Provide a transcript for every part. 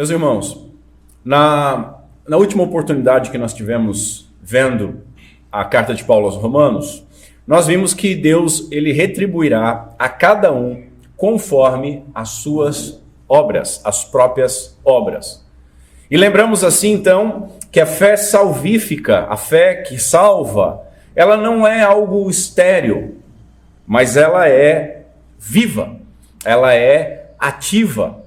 Meus irmãos, na última oportunidade que nós tivemos vendo a carta de Paulo aos Romanos, nós vimos que Deus ele retribuirá a cada um conforme as suas obras, as próprias obras. E lembramos assim então que a fé salvífica, a fé que salva, ela não é algo estéril, mas ela é viva, ela é ativa.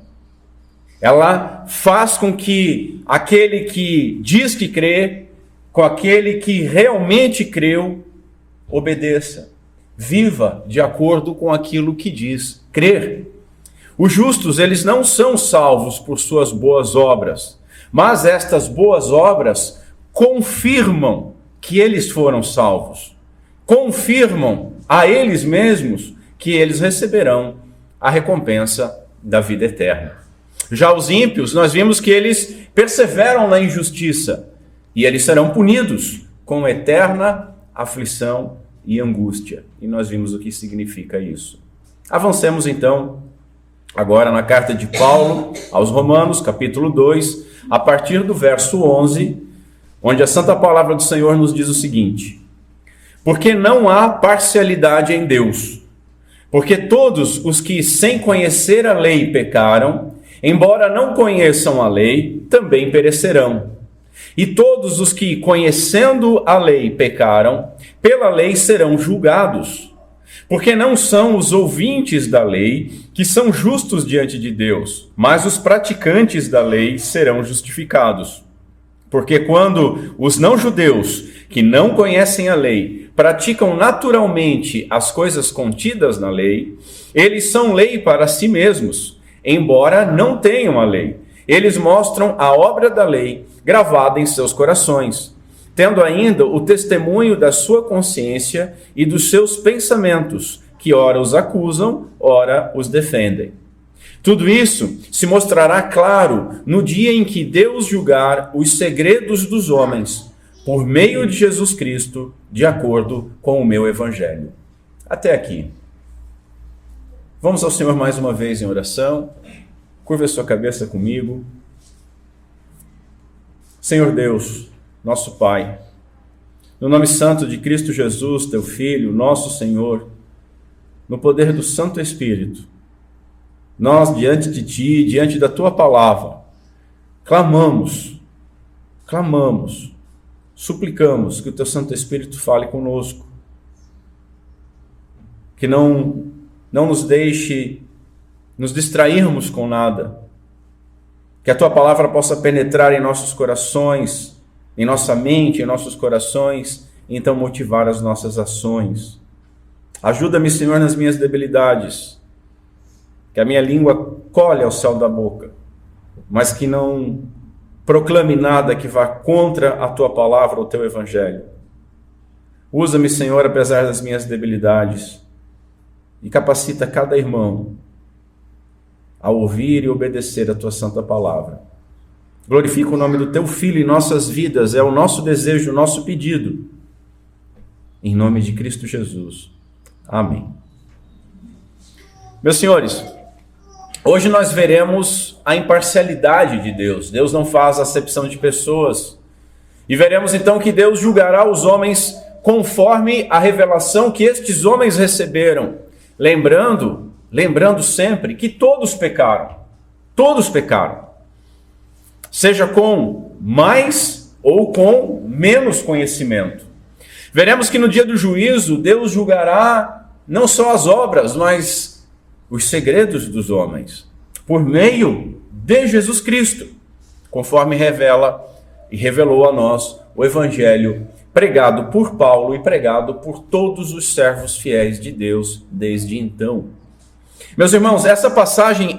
Ela faz com que aquele que diz que crê, com aquele que realmente creu, obedeça, viva de acordo com aquilo que diz crer. Os justos, eles não são salvos por suas boas obras, mas estas boas obras confirmam que eles foram salvos, confirmam a eles mesmos que eles receberão a recompensa da vida eterna. Já os ímpios, nós vimos que eles perseveram na injustiça e eles serão punidos com eterna aflição e angústia. E nós vimos o que significa isso. Avancemos então agora na carta de Paulo aos Romanos, capítulo 2, a partir do verso 11, onde a santa palavra do Senhor nos diz o seguinte: porque não há parcialidade em Deus, porque todos os que sem conhecer a lei pecaram, embora não conheçam a lei, também perecerão. E todos os que, conhecendo a lei, pecaram, pela lei serão julgados. Porque não são os ouvintes da lei que são justos diante de Deus, mas os praticantes da lei serão justificados. Porque quando os não-judeus, que não conhecem a lei, praticam naturalmente as coisas contidas na lei, eles são lei para si mesmos, embora não tenham a lei. Eles mostram a obra da lei gravada em seus corações, tendo ainda o testemunho da sua consciência e dos seus pensamentos, que ora os acusam, ora os defendem. Tudo isso se mostrará claro no dia em que Deus julgar os segredos dos homens, por meio de Jesus Cristo, de acordo com o meu evangelho. Até aqui. Vamos ao Senhor mais uma vez em oração. Curva a sua cabeça comigo. Senhor Deus, nosso Pai, no nome santo de Cristo Jesus, teu Filho, nosso Senhor, no poder do Santo Espírito, nós diante de Ti, diante da Tua palavra, clamamos, suplicamos que o Teu Santo Espírito fale conosco, que não nos deixe nos distrairmos com nada, que a Tua palavra possa penetrar em nossos corações, em nossa mente, em nossos corações, e então motivar as nossas ações. Ajuda-me, Senhor, nas minhas debilidades, que a minha língua colhe ao céu da boca, mas que não proclame nada que vá contra a Tua palavra ou o Teu evangelho. Usa-me, Senhor, apesar das minhas debilidades, e capacita cada irmão a ouvir e obedecer a Tua santa palavra. Glorifica o nome do Teu Filho em nossas vidas, é o nosso desejo, o nosso pedido. Em nome de Cristo Jesus. Amém. Meus senhores, hoje nós veremos a imparcialidade de Deus. Deus não faz acepção de pessoas. E veremos então que Deus julgará os homens conforme a revelação que estes homens receberam. Lembrando sempre que todos pecaram, seja com mais ou com menos conhecimento. Veremos que no dia do juízo, Deus julgará não só as obras, mas os segredos dos homens, por meio de Jesus Cristo, conforme revela e revelou a nós o Evangelho pregado por Paulo e pregado por todos os servos fiéis de Deus desde então. Meus irmãos, essa passagem,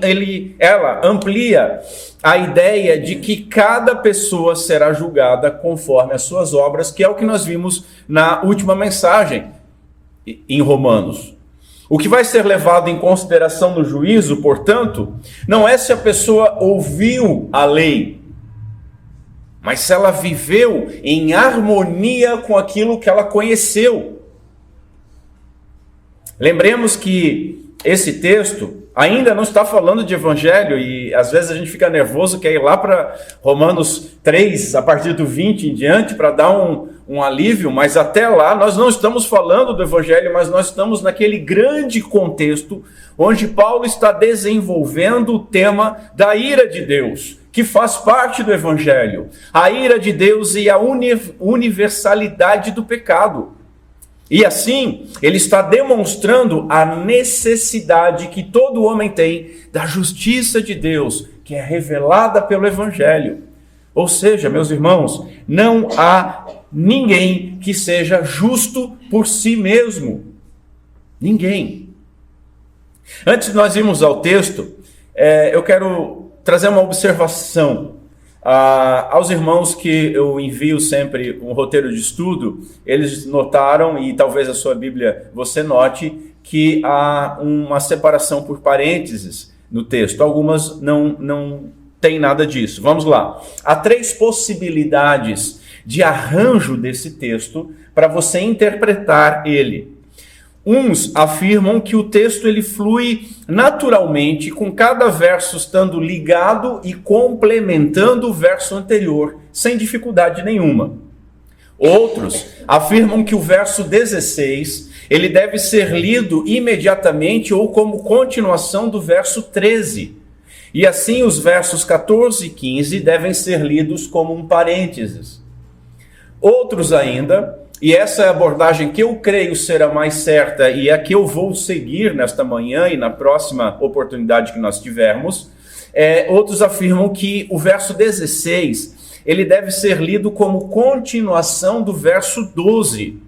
ela amplia a ideia de que cada pessoa será julgada conforme as suas obras, que é o que nós vimos na última mensagem em Romanos. O que vai ser levado em consideração no juízo, portanto, não é se a pessoa ouviu a lei, mas se ela viveu em harmonia com aquilo que ela conheceu. Lembremos que esse texto, Ainda não está falando de evangelho, e às vezes a gente fica nervoso, quer ir lá para Romanos 3, a partir do 20 em diante, para dar um alívio, mas até lá nós não estamos falando do evangelho, mas nós estamos naquele grande contexto onde Paulo está desenvolvendo o tema da ira de Deus, que faz parte do evangelho, a ira de Deus e a universalidade do pecado. E assim, ele está demonstrando a necessidade que todo homem tem da justiça de Deus, que é revelada pelo evangelho. Ou seja, meus irmãos, não há ninguém que seja justo por si mesmo. Ninguém. Antes de nós irmos ao texto, eu quero trazer uma observação. Aos irmãos que eu envio sempre um roteiro de estudo, eles notaram, e talvez a sua Bíblia você note, que há uma separação por parênteses no texto. Algumas não tem nada disso. Vamos lá. Há 3 possibilidades de arranjo desse texto para você interpretar ele. Uns afirmam que o texto ele flui naturalmente, com cada verso estando ligado e complementando o verso anterior, sem dificuldade nenhuma. Outros afirmam que o verso 16 ele deve ser lido imediatamente ou como continuação do verso 13. E assim os versos 14 e 15 devem ser lidos como um parênteses. Outros ainda, e essa é a abordagem que eu creio ser a mais certa e a que eu vou seguir nesta manhã e na próxima oportunidade que nós tivermos, outros afirmam que o verso 16 ele deve ser lido como continuação do verso 12.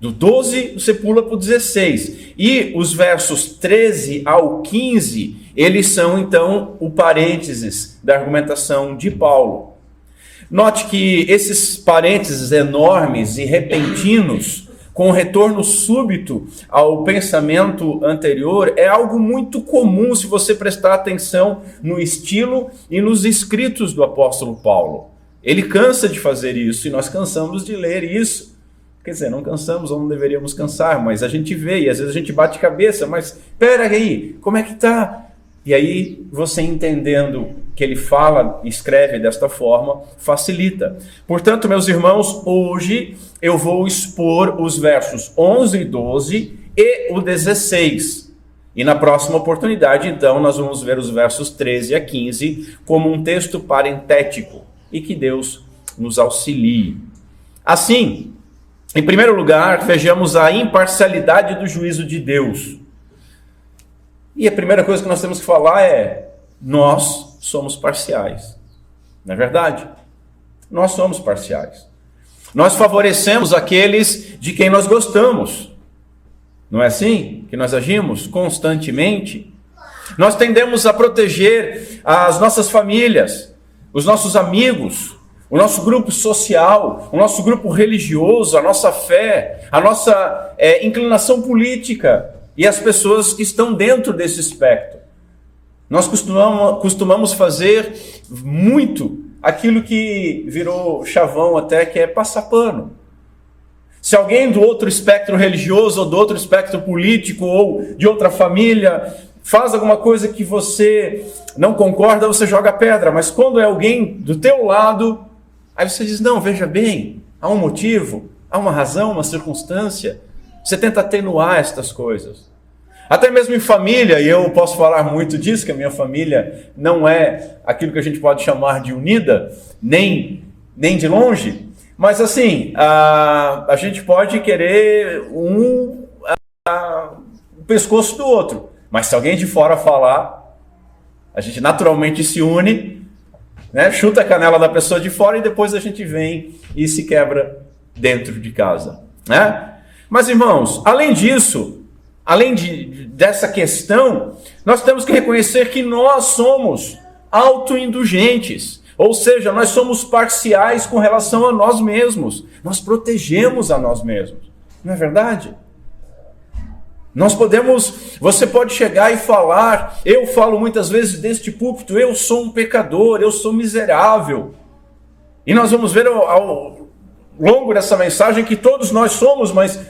Do 12 você pula para o 16. E os versos 13 ao 15, eles são então o parênteses da argumentação de Paulo. Note que esses parênteses enormes e repentinos, com retorno súbito ao pensamento anterior, é algo muito comum se você prestar atenção no estilo e nos escritos do apóstolo Paulo. Ele cansa de fazer isso e nós cansamos de ler isso. Quer dizer, não cansamos ou não deveríamos cansar, mas a gente vê e às vezes a gente bate cabeça, mas espera aí, como é que está? E aí, você entendendo que ele fala e escreve desta forma, facilita. Portanto, meus irmãos, hoje eu vou expor os versos 11 e 12 e o 16. E na próxima oportunidade, então, nós vamos ver os versos 13 a 15 como um texto parentético. E que Deus nos auxilie. Assim, em primeiro lugar, vejamos a imparcialidade do juízo de Deus. E a primeira coisa que nós temos que falar é: nós somos parciais. Não é verdade? Nós somos parciais. Nós favorecemos aqueles de quem nós gostamos. Não é assim que nós agimos constantemente? Nós tendemos a proteger as nossas famílias, os nossos amigos, o nosso grupo social, o nosso grupo religioso, a nossa fé, a nossa inclinação política e as pessoas que estão dentro desse espectro. Nós costumamos fazer muito aquilo que virou chavão até, que é passar pano. Se alguém do outro espectro religioso, ou do outro espectro político, ou de outra família, faz alguma coisa que você não concorda, você joga pedra. Mas quando é alguém do teu lado, aí você diz: não, veja bem, há um motivo, há uma razão, uma circunstância. Você tenta atenuar estas coisas. Até mesmo em família, e eu posso falar muito disso, que a minha família não é aquilo que a gente pode chamar de unida, nem de longe. Mas assim, a gente pode querer o pescoço do outro. Mas se alguém de fora falar, a gente naturalmente se une, né? Chuta a canela da pessoa de fora e depois a gente vem e se quebra dentro de casa, né? Mas irmãos, além disso, dessa questão, nós temos que reconhecer que nós somos autoindulgentes. Ou seja, nós somos parciais com relação a nós mesmos. Nós protegemos a nós mesmos. Não é verdade? Você pode chegar e falar, eu falo muitas vezes deste púlpito, eu sou um pecador, eu sou miserável. E nós vamos ver ao longo dessa mensagem que todos nós somos, mas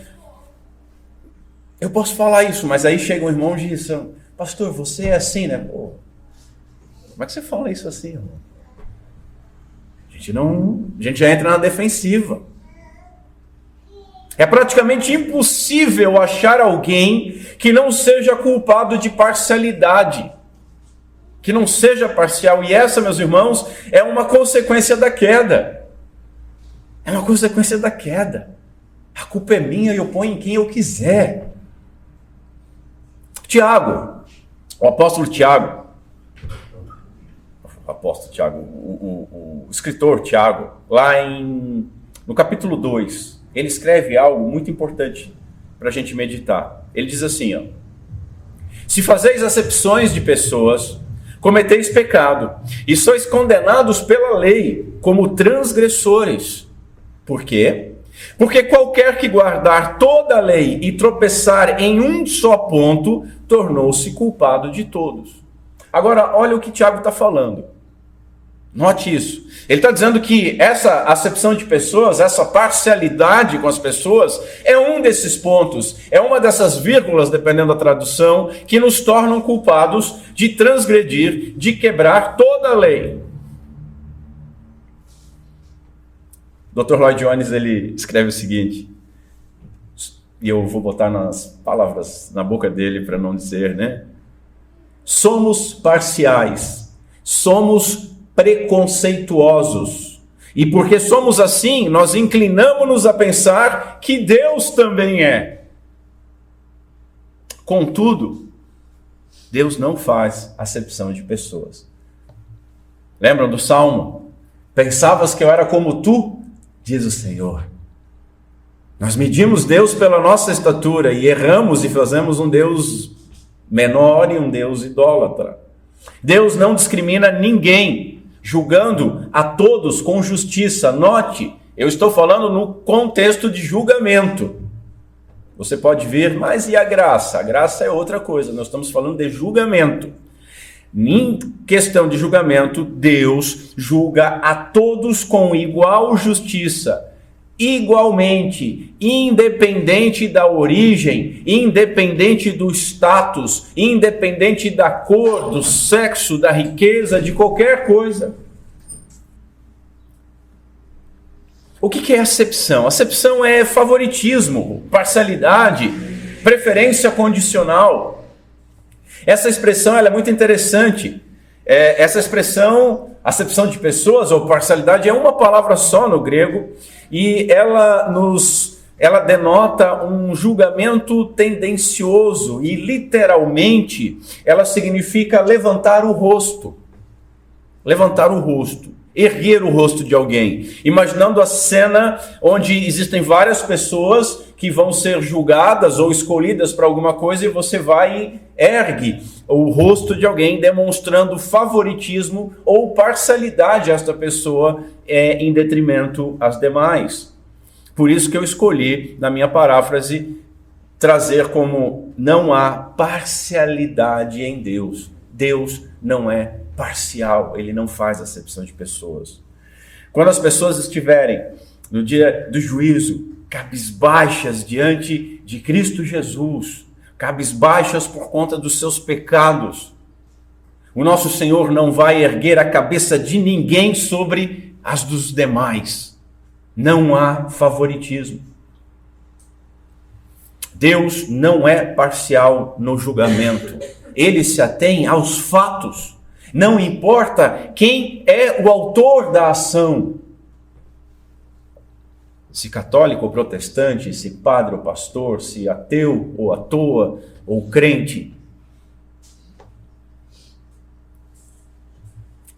Eu posso falar isso, mas aí chega um irmão e diz, pastor, você é assim, né? Pô, como é que você fala isso assim, irmão? A gente já entra na defensiva. É praticamente impossível achar alguém que não seja culpado de parcialidade, que não seja parcial. E essa, meus irmãos, é uma consequência da queda. É uma consequência da queda. A culpa é minha e eu ponho em quem eu quiser. Tiago, o apóstolo Tiago, o escritor Tiago, lá no capítulo 2, ele escreve algo muito importante para a gente meditar. Ele diz assim, se fazeis acepções de pessoas, cometeis pecado, e sois condenados pela lei como transgressores. Por quê? Porque qualquer que guardar toda a lei e tropeçar em um só ponto, tornou-se culpado de todos. Agora, olha o que Tiago está falando. Note isso. Ele está dizendo que essa acepção de pessoas, essa parcialidade com as pessoas, é um desses pontos, é uma dessas vírgulas, dependendo da tradução, que nos tornam culpados de transgredir, de quebrar toda a lei. Dr. Lloyd Jones, ele escreve o seguinte, e eu vou botar nas palavras na boca dele para não dizer, né? Somos parciais, somos preconceituosos, e porque somos assim, nós inclinamos-nos a pensar que Deus também é. Contudo, Deus não faz acepção de pessoas. Lembram do Salmo? Pensavas que eu era como tu? Diz o Senhor. Nós medimos Deus pela nossa estatura e erramos e fazemos um Deus menor e um Deus idólatra. Deus não discrimina ninguém, julgando a todos com justiça. Note, eu estou falando no contexto de julgamento. Você pode ver, mas e a graça? A graça é outra coisa, nós estamos falando de julgamento. Em questão de julgamento, Deus julga a todos com igual justiça, igualmente, independente da origem, independente do status, independente da cor, do sexo, da riqueza, de qualquer coisa. O que é acepção? Acepção é favoritismo, parcialidade, preferência condicional. Essa expressão ela é muito interessante. Essa expressão, acepção de pessoas ou parcialidade, é uma palavra só no grego e ela denota um julgamento tendencioso e literalmente ela significa levantar o rosto. Levantar o rosto. Erguer o rosto de alguém, imaginando a cena onde existem várias pessoas que vão ser julgadas ou escolhidas para alguma coisa e você vai e ergue o rosto de alguém, demonstrando favoritismo ou parcialidade a esta pessoa em detrimento às demais. Por isso que eu escolhi, na minha paráfrase, trazer como não há parcialidade em Deus. Deus não é parcial, ele não faz acepção de pessoas. Quando as pessoas estiverem no dia do juízo, cabisbaixas diante de Cristo Jesus, cabisbaixas por conta dos seus pecados, o nosso Senhor não vai erguer a cabeça de ninguém sobre as dos demais. Não há favoritismo. Deus não é parcial no julgamento. Ele se atém aos fatos. Não importa quem é o autor da ação. Se católico ou protestante, se padre ou pastor, se ateu ou à toa, ou crente.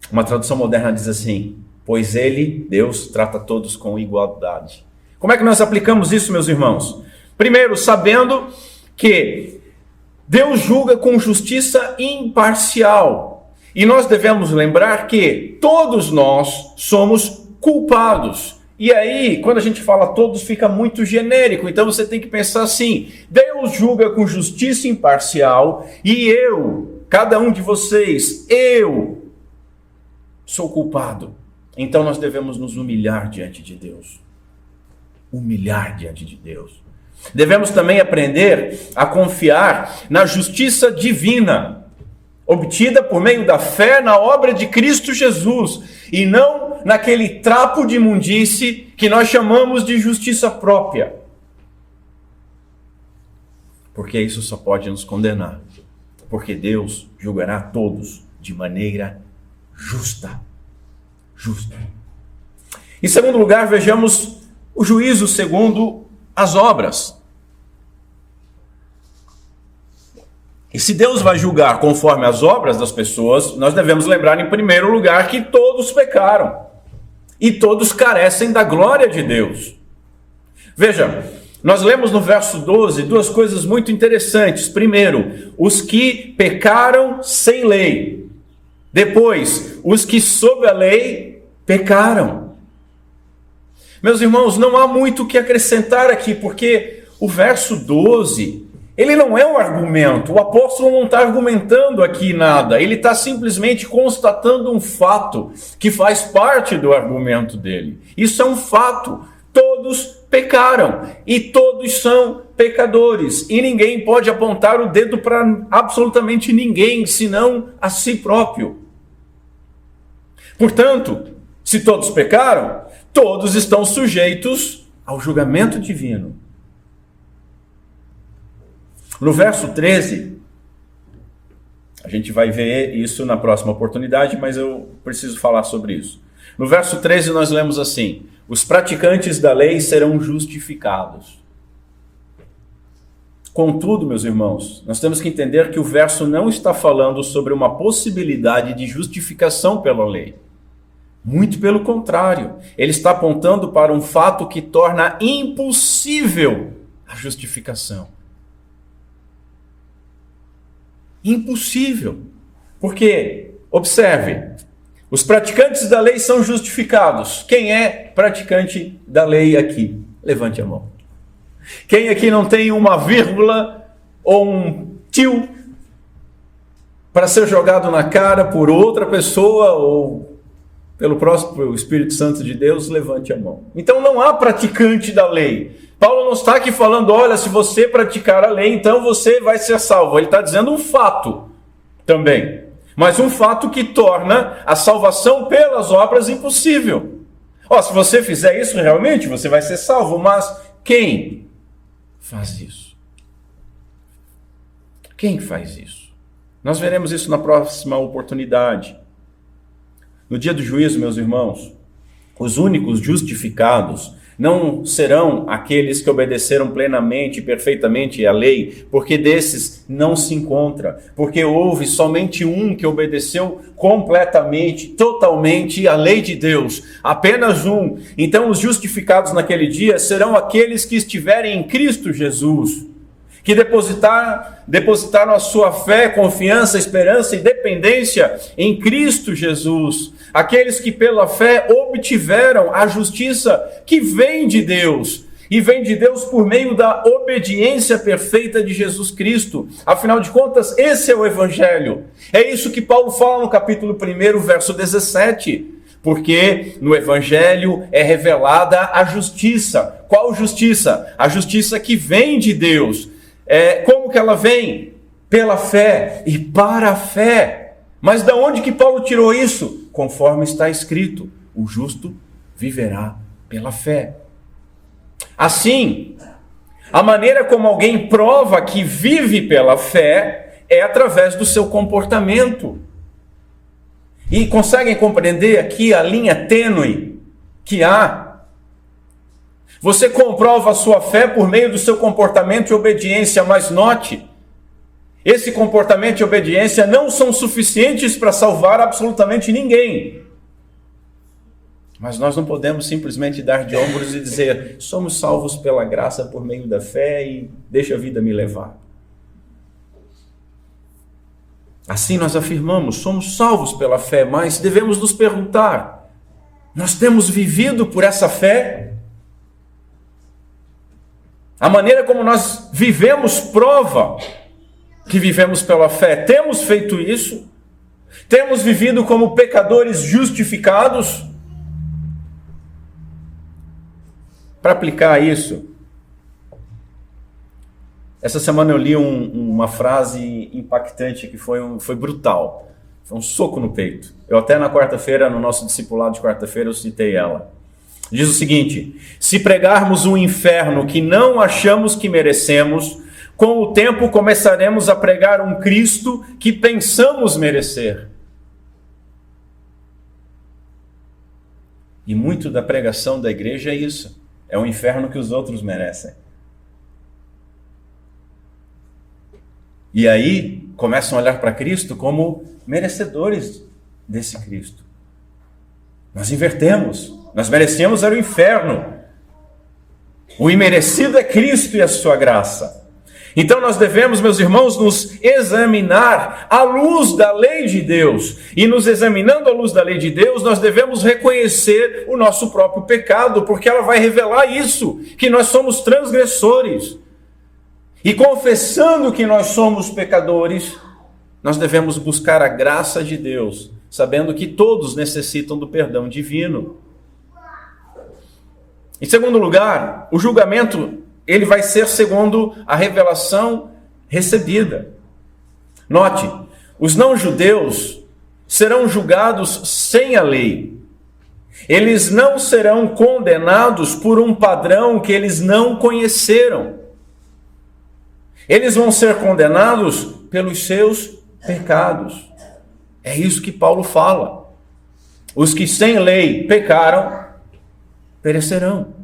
Uma tradução moderna diz assim, pois ele, Deus, trata todos com igualdade. Como é que nós aplicamos isso, meus irmãos? Primeiro, sabendo que Deus julga com justiça imparcial. E nós devemos lembrar que todos nós somos culpados. E aí, quando a gente fala todos, fica muito genérico. Então você tem que pensar assim, Deus julga com justiça imparcial e eu, cada um de vocês, eu sou culpado. Então nós devemos nos humilhar diante de Deus. Humilhar diante de Deus. Devemos também aprender a confiar na justiça divina, obtida por meio da fé na obra de Cristo Jesus, e não naquele trapo de imundície que nós chamamos de justiça própria. Porque isso só pode nos condenar. Porque Deus julgará todos de maneira justa. Justa. Em segundo lugar, vejamos o juízo segundo as obras. E se Deus vai julgar conforme as obras das pessoas, nós devemos lembrar em primeiro lugar que todos pecaram. E todos carecem da glória de Deus. Veja, nós lemos no verso 12 duas coisas muito interessantes. Primeiro, os que pecaram sem lei. Depois, os que sob a lei pecaram. Meus irmãos, não há muito o que acrescentar aqui, porque o verso 12, ele não é um argumento. O apóstolo não está argumentando aqui nada. Ele está simplesmente constatando um fato que faz parte do argumento dele. Isso é um fato. Todos pecaram e todos são pecadores. E ninguém pode apontar o dedo para absolutamente ninguém, senão a si próprio. Portanto, se todos pecaram, todos estão sujeitos ao julgamento divino. No verso 13, a gente vai ver isso na próxima oportunidade, mas eu preciso falar sobre isso. No verso 13 nós lemos assim: os praticantes da lei serão justificados. Contudo, meus irmãos, nós temos que entender que o verso não está falando sobre uma possibilidade de justificação pela lei. Muito pelo contrário, ele está apontando para um fato que torna impossível a justificação. Impossível. Porque, observe, os praticantes da lei são justificados. Quem é praticante da lei aqui? Levante a mão. Quem aqui não tem uma vírgula ou um tio para ser jogado na cara por outra pessoa ou pelo próprio Espírito Santo de Deus? Levante a mão. Então não há praticante da lei. Paulo não está aqui falando, olha, se você praticar a lei, então você vai ser salvo. Ele está dizendo um fato também. Mas um fato que torna a salvação pelas obras impossível. Se você fizer isso realmente, você vai ser salvo. Mas quem faz isso? Quem faz isso? Nós veremos isso na próxima oportunidade. No dia do juízo, meus irmãos, os únicos justificados não serão aqueles que obedeceram plenamente e perfeitamente à lei, porque desses não se encontra, porque houve somente um que obedeceu completamente, totalmente à lei de Deus, apenas um. Então os justificados naquele dia serão aqueles que estiverem em Cristo Jesus, que depositaram a sua fé, confiança, esperança e dependência em Cristo Jesus. Aqueles que pela fé obtiveram a justiça que vem de Deus. E vem de Deus por meio da obediência perfeita de Jesus Cristo. Afinal de contas, esse é o Evangelho. É isso que Paulo fala no capítulo 1, verso 17. Porque no Evangelho é revelada a justiça. Qual justiça? A justiça que vem de Deus. Como que ela vem? Pela fé e para a fé. Mas de onde que Paulo tirou isso? Conforme está escrito, o justo viverá pela fé. Assim, a maneira como alguém prova que vive pela fé é através do seu comportamento. E conseguem compreender aqui a linha tênue que há? Você comprova a sua fé por meio do seu comportamento e obediência, mas note, esse comportamento e obediência não são suficientes para salvar absolutamente ninguém. Mas nós não podemos simplesmente dar de ombros e dizer, somos salvos pela graça por meio da fé e deixa a vida me levar. Assim nós afirmamos, somos salvos pela fé, mas devemos nos perguntar, nós temos vivido por essa fé? A maneira como nós vivemos prova que vivemos pela fé. Temos feito isso? Temos vivido como pecadores justificados? Para aplicar isso, Essa semana eu li uma frase impactante que foi brutal. Foi um soco no peito. Eu até na quarta-feira, no nosso discipulado de quarta-feira, eu citei ela. Diz o seguinte: se pregarmos um inferno que não achamos que merecemos, com o tempo começaremos a pregar um Cristo que pensamos merecer. E muito da pregação da igreja é isso. É o inferno que os outros merecem. E aí começam a olhar para Cristo como merecedores desse Cristo. Nós invertemos. Nós merecemos era o inferno. O imerecido é Cristo e a sua graça. Então nós devemos, meus irmãos, nos examinar à luz da lei de Deus. E nos examinando à luz da lei de Deus, nós devemos reconhecer o nosso próprio pecado, porque ela vai revelar isso, que nós somos transgressores. E confessando que nós somos pecadores, nós devemos buscar a graça de Deus, sabendo que todos necessitam do perdão divino. Em segundo lugar, o julgamento ele vai ser segundo a revelação recebida. Note, os não-judeus serão julgados sem a lei. Eles não serão condenados por um padrão que eles não conheceram. Eles vão ser condenados pelos seus pecados. É isso que Paulo fala. Os que sem lei pecaram, perecerão.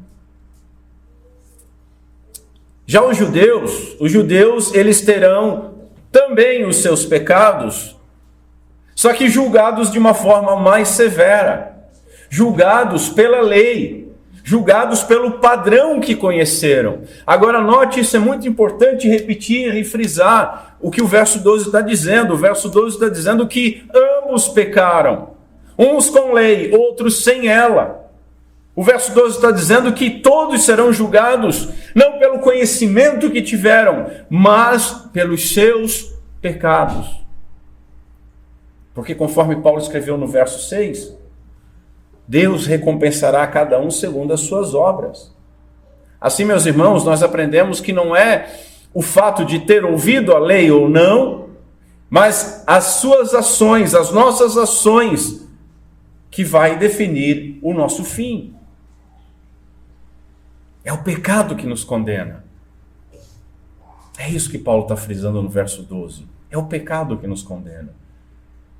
Já os judeus, eles terão também os seus pecados, só que julgados de uma forma mais severa, julgados pela lei, julgados pelo padrão que conheceram. Agora note, isso é muito importante repetir e frisar o que o verso 12 está dizendo. O verso 12 está dizendo que ambos pecaram, uns com lei, outros sem ela. O verso 12 está dizendo que todos serão julgados, não pelo conhecimento que tiveram, mas pelos seus pecados. Porque conforme Paulo escreveu no verso 6, Deus recompensará a cada um segundo as suas obras. Assim, meus irmãos, nós aprendemos que não é o fato de ter ouvido a lei ou não, mas as suas ações, as nossas ações, que vai definir o nosso fim. É o pecado que nos condena. É isso que Paulo está frisando no verso 12. É o pecado que nos condena.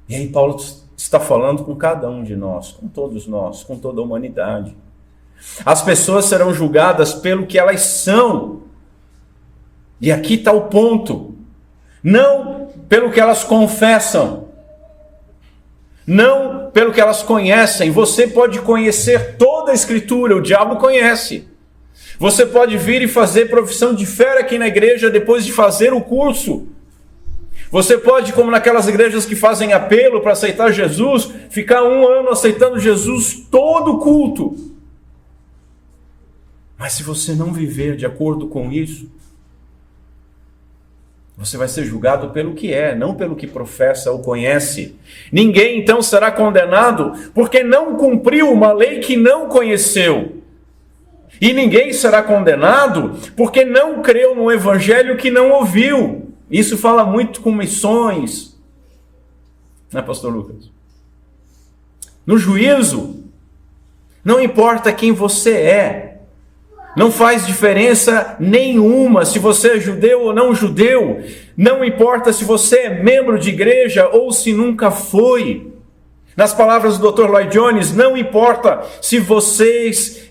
E aí Paulo está falando com cada um de nós, com todos nós, com toda a humanidade. As pessoas serão julgadas pelo que elas são. E aqui está o ponto. Não pelo que elas confessam. Não pelo que elas conhecem. Você pode conhecer toda a Escritura, o diabo conhece. Você pode vir e fazer profissão de fé aqui na igreja depois de fazer o curso. Você pode, como naquelas igrejas que fazem apelo para aceitar Jesus, ficar 1 ano aceitando Jesus todo o culto. Mas se você não viver de acordo com isso, você vai ser julgado pelo que é, não pelo que professa ou conhece. Ninguém então será condenado porque não cumpriu uma lei que não conheceu. E ninguém será condenado porque não creu no evangelho que não ouviu. Isso fala muito com missões, né, pastor Lucas? No juízo, não importa quem você é, não faz diferença nenhuma se você é judeu ou não judeu, não importa se você é membro de igreja ou se nunca foi. Nas palavras do Dr. Lloyd Jones, não importa se vocês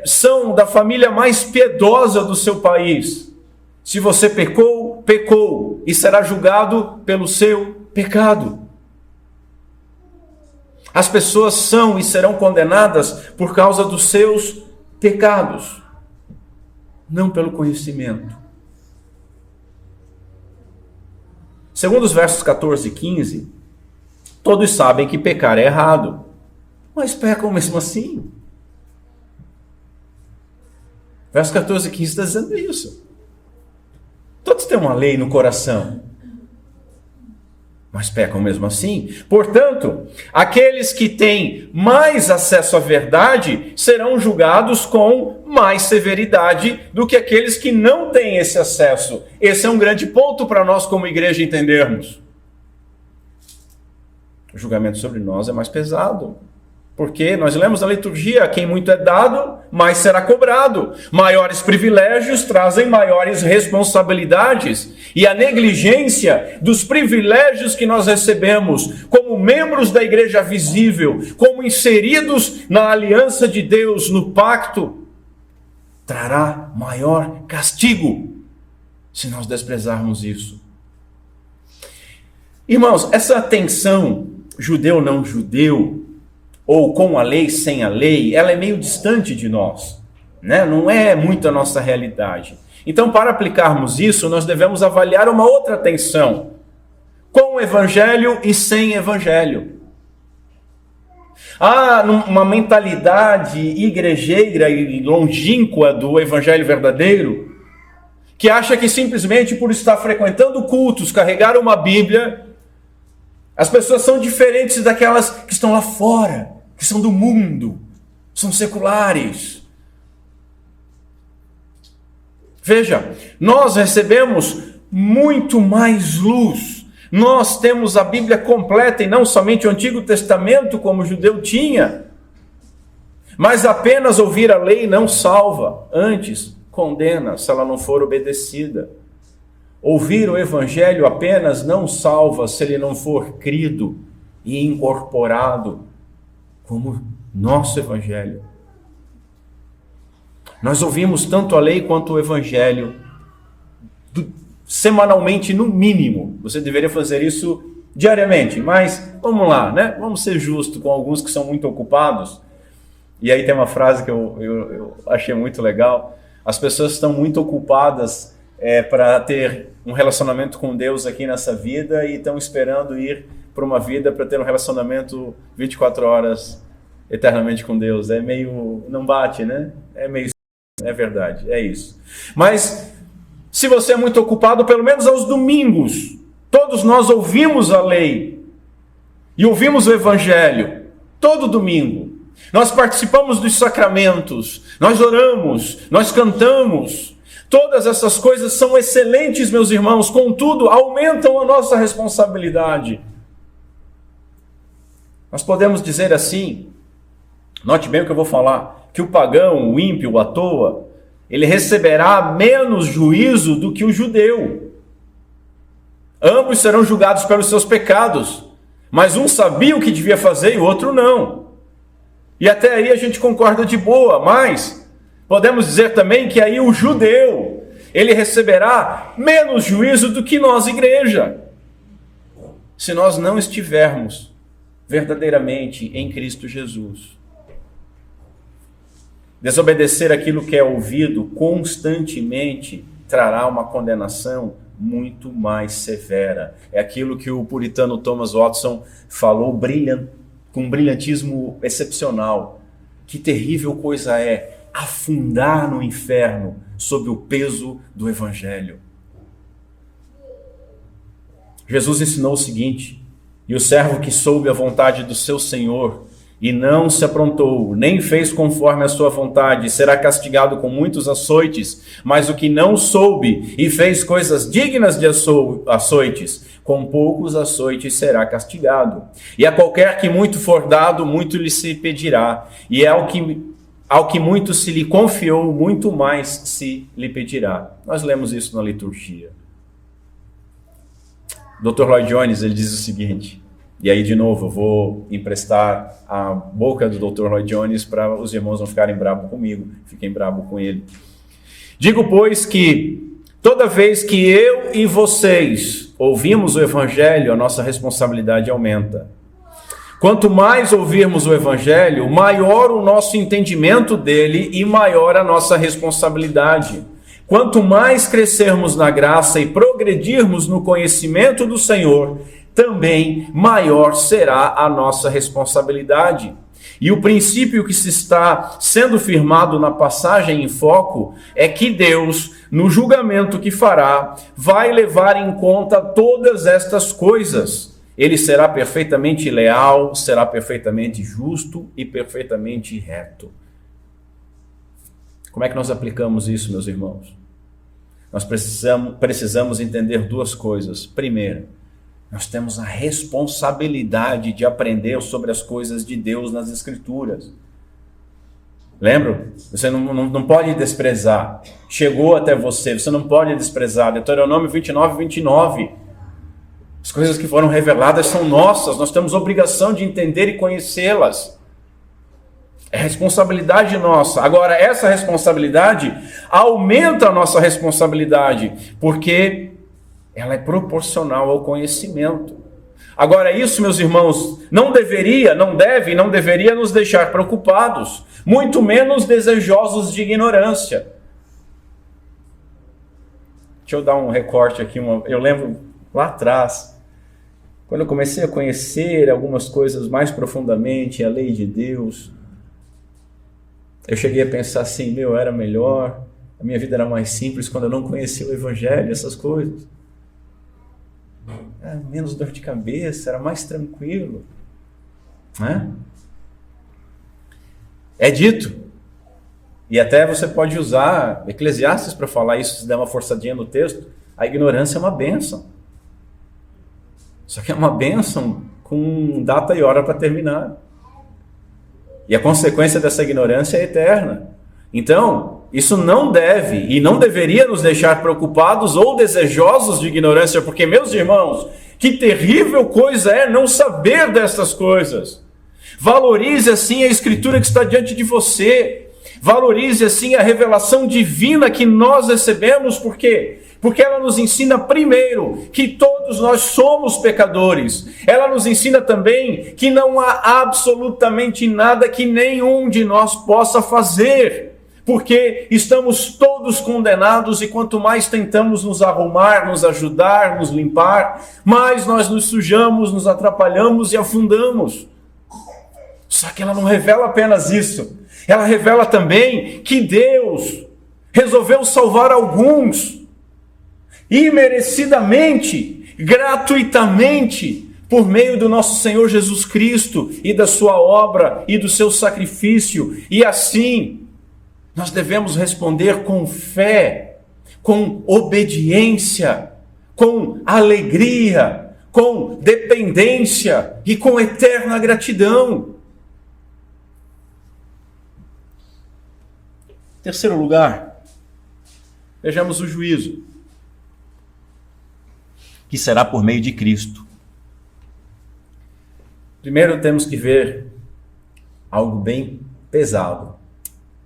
são da família mais piedosa do seu país. Se você pecou, pecou e será julgado pelo seu pecado. As pessoas são e serão condenadas por causa dos seus pecados, não pelo conhecimento. Segundo os versos 14 e 15, todos sabem que pecar é errado, mas pecam mesmo assim. Verso 14 e 15 está dizendo isso. Todos têm uma lei no coração, mas pecam mesmo assim. Portanto, aqueles que têm mais acesso à verdade serão julgados com mais severidade do que aqueles que não têm esse acesso. Esse é um grande ponto para nós como igreja entendermos. O julgamento sobre nós é mais pesado. Porque nós lemos na liturgia, a quem muito é dado, mais será cobrado. Maiores privilégios trazem maiores responsabilidades. E a negligência dos privilégios que nós recebemos como membros da igreja visível, como inseridos na aliança de Deus, no pacto, trará maior castigo se nós desprezarmos isso. Irmãos, essa tensão judeu não judeu, ou com a lei, sem a lei, ela é meio distante de nós, né? Não é muito a nossa realidade. Então, para aplicarmos isso, nós devemos avaliar uma outra tensão, com o evangelho e sem evangelho. Há uma mentalidade igrejeira e longínqua do evangelho verdadeiro, que acha que simplesmente por estar frequentando cultos, carregar uma Bíblia, as pessoas são diferentes daquelas que estão lá fora, que são do mundo, são seculares. Veja, nós recebemos muito mais luz. Nós temos a Bíblia completa e não somente o Antigo Testamento, como o judeu tinha. Mas apenas ouvir a lei não salva, antes condena se ela não for obedecida. Ouvir o Evangelho apenas não salva se ele não for crido e incorporado como nosso Evangelho. Nós ouvimos tanto a lei quanto o Evangelho semanalmente, no mínimo. Você deveria fazer isso diariamente, mas vamos lá, né? Vamos ser justos com alguns que são muito ocupados. E aí tem uma frase que eu achei muito legal. As pessoas estão muito ocupadas para ter um relacionamento com Deus aqui nessa vida e estão esperando ir para uma vida para ter um relacionamento 24 horas eternamente com Deus. É meio... não bate, né? É verdade, é isso. Mas se você é muito ocupado, pelo menos aos domingos, todos nós ouvimos a lei e ouvimos o Evangelho todo domingo. Nós participamos dos sacramentos, nós oramos, nós cantamos. Todas essas coisas são excelentes, meus irmãos, contudo, aumentam a nossa responsabilidade. Nós podemos dizer assim, note bem o que eu vou falar, que o pagão, o ímpio, à toa, ele receberá menos juízo do que o judeu. Ambos serão julgados pelos seus pecados, mas um sabia o que devia fazer e o outro não. E até aí a gente concorda de boa, mas podemos dizer também que aí o judeu, ele receberá menos juízo do que nós, igreja, se nós não estivermos verdadeiramente em Cristo Jesus. Desobedecer aquilo que é ouvido constantemente trará uma condenação muito mais severa. É aquilo que o puritano Thomas Watson falou com um brilhantismo excepcional. Que terrível coisa é afundar no inferno sob o peso do Evangelho. Jesus ensinou o seguinte: e o servo que soube a vontade do seu Senhor e não se aprontou, nem fez conforme a sua vontade, será castigado com muitos açoites. Mas o que não soube e fez coisas dignas de açoites, com poucos açoites será castigado. E a qualquer que muito for dado, muito lhe se pedirá. E ao que muito se lhe confiou, muito mais se lhe pedirá. Nós lemos isso na liturgia. Dr. Lloyd Jones, ele diz o seguinte, e aí de novo eu vou emprestar a boca do Dr. Lloyd Jones para os irmãos não ficarem bravos comigo, fiquem bravos com ele. Digo, pois, que toda vez que eu e vocês ouvimos o Evangelho, a nossa responsabilidade aumenta. Quanto mais ouvirmos o Evangelho, maior o nosso entendimento dele e maior a nossa responsabilidade. Quanto mais crescermos na graça e progredirmos no conhecimento do Senhor, também maior será a nossa responsabilidade. E o princípio que se está sendo firmado na passagem em foco é que Deus, no julgamento que fará, vai levar em conta todas estas coisas. Ele será perfeitamente leal, será perfeitamente justo e perfeitamente reto. Como é que nós aplicamos isso, meus irmãos? Nós precisamos entender duas coisas. Primeiro, nós temos a responsabilidade de aprender sobre as coisas de Deus nas Escrituras. Lembra? Você não pode desprezar. Chegou até você, você não pode desprezar. Deuteronômio 29, 29. As coisas que foram reveladas são nossas, nós temos obrigação de entender e conhecê-las. É responsabilidade nossa. Agora, essa responsabilidade aumenta a nossa responsabilidade, porque ela é proporcional ao conhecimento. Agora, isso, meus irmãos, não deveria nos deixar preocupados, muito menos desejosos de ignorância. Deixa eu dar um recorte aqui. Eu lembro lá atrás, quando eu comecei a conhecer algumas coisas mais profundamente, a lei de Deus, eu cheguei a pensar assim, era melhor, a minha vida era mais simples quando eu não conhecia o Evangelho, essas coisas. Era menos dor de cabeça, era mais tranquilo. Né? É dito, e até você pode usar Eclesiastes para falar isso, se der uma forçadinha no texto, a ignorância é uma bênção. Só que é uma bênção com data e hora para terminar. E a consequência dessa ignorância é eterna. Então, isso não deve e não deveria nos deixar preocupados ou desejosos de ignorância, porque, meus irmãos, que terrível coisa é não saber dessas coisas. Valorize assim a Escritura que está diante de você. Valorize assim a revelação divina que nós recebemos, por quê? Porque ela nos ensina primeiro que todos nós somos pecadores. Ela nos ensina também que não há absolutamente nada que nenhum de nós possa fazer, porque estamos todos condenados e quanto mais tentamos nos arrumar, nos ajudar, nos limpar, mais nós nos sujamos, nos atrapalhamos e afundamos. Só que ela não revela apenas isso. Ela revela também que Deus resolveu salvar alguns imerecidamente, gratuitamente, por meio do nosso Senhor Jesus Cristo e da sua obra e do seu sacrifício. E assim, nós devemos responder com fé, com obediência, com alegria, com dependência e com eterna gratidão. Terceiro lugar, vejamos o juízo, que será por meio de Cristo. Primeiro temos que ver algo bem pesado,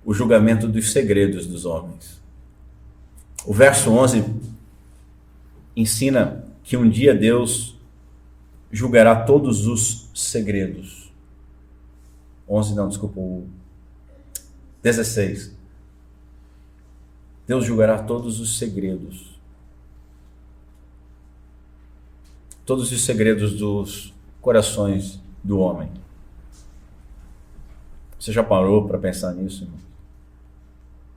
o julgamento dos segredos dos homens. O verso 11 ensina que um dia Deus julgará todos os segredos. 16. Deus julgará todos os segredos. Todos os segredos dos corações do homem. Você já parou para pensar nisso, irmão?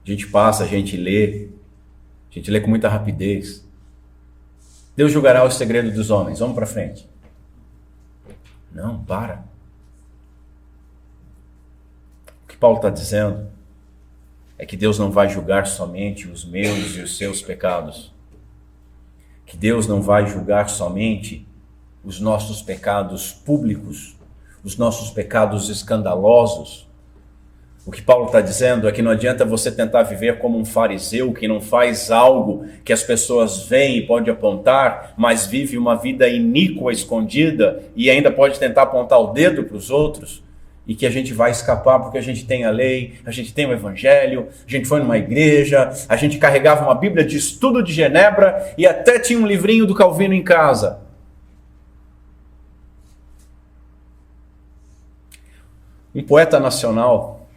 A gente passa, a gente lê com muita rapidez. Deus julgará os segredos dos homens. Vamos para frente. Não, para. O que Paulo está dizendo é que Deus não vai julgar somente os meus e os seus pecados. Que Deus não vai julgar somente os nossos pecados públicos, os nossos pecados escandalosos. O que Paulo está dizendo é que não adianta você tentar viver como um fariseu que não faz algo que as pessoas veem e pode apontar, mas vive uma vida iníqua, escondida, e ainda pode tentar apontar o dedo para os outros, e que a gente vai escapar porque a gente tem a lei, a gente tem o Evangelho, a gente foi numa igreja, a gente carregava uma Bíblia de estudo de Genebra e até tinha um livrinho do Calvino em casa. Um poeta nacional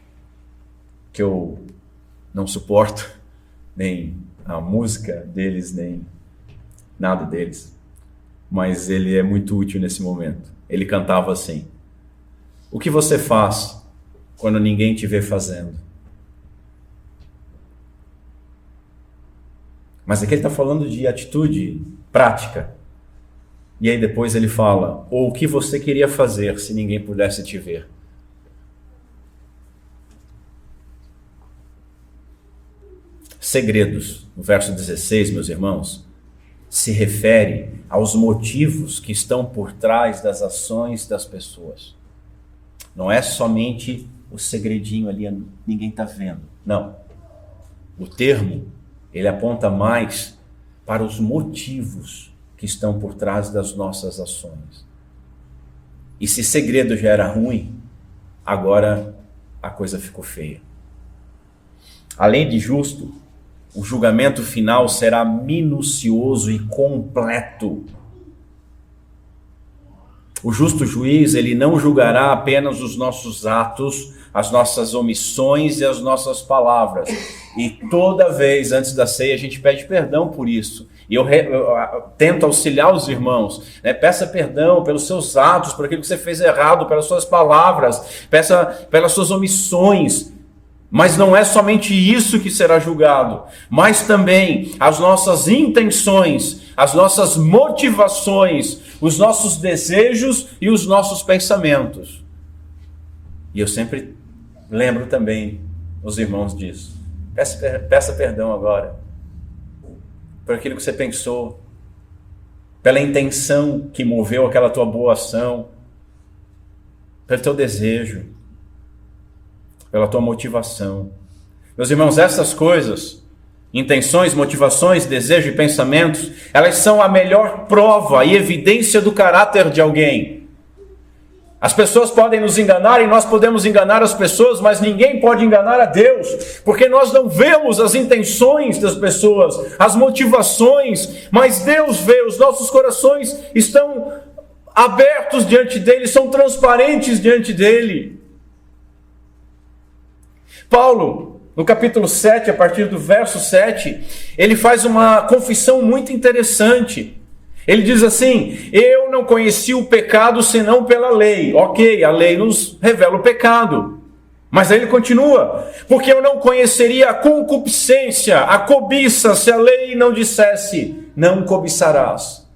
que eu não suporto, nem a música deles, nem nada deles, mas ele é muito útil nesse momento. Ele cantava assim: o que você faz quando ninguém te vê fazendo? Mas aqui ele está falando de atitude prática. E aí depois ele fala, ou o que você queria fazer se ninguém pudesse te ver? Segredos, no verso 16, meus irmãos, se refere aos motivos que estão por trás das ações das pessoas. Não é somente o segredinho ali, ninguém está vendo. Não. O termo, ele aponta mais para os motivos que estão por trás das nossas ações. E se segredo já era ruim, agora a coisa ficou feia. Além de justo, o julgamento final será minucioso e completo. O justo juiz, ele não julgará apenas os nossos atos, as nossas omissões e as nossas palavras. E toda vez antes da ceia a gente pede perdão por isso. E eu tento auxiliar os irmãos, né? Peça perdão pelos seus atos, por aquilo que você fez errado, pelas suas palavras, peça pelas suas omissões. Mas não é somente isso que será julgado, mas também as nossas intenções, as nossas motivações, os nossos desejos e os nossos pensamentos. E eu sempre lembro também os irmãos disso. Peça perdão agora por aquilo que você pensou, pela intenção que moveu aquela tua boa ação, pelo teu desejo, pela tua motivação. Meus irmãos, essas coisas, intenções, motivações, desejo e pensamentos, elas são a melhor prova e evidência do caráter de alguém. As pessoas podem nos enganar e nós podemos enganar as pessoas, mas ninguém pode enganar a Deus, porque nós não vemos as intenções das pessoas, as motivações, mas Deus vê, os nossos corações estão abertos diante dele, são transparentes diante dele. Paulo, no capítulo 7, a partir do verso 7, ele faz uma confissão muito interessante. Ele diz assim: eu não conheci o pecado senão pela lei. Ok, a lei nos revela o pecado. Mas aí ele continua: porque eu não conheceria a concupiscência, a cobiça, se a lei não dissesse, não cobiçarás.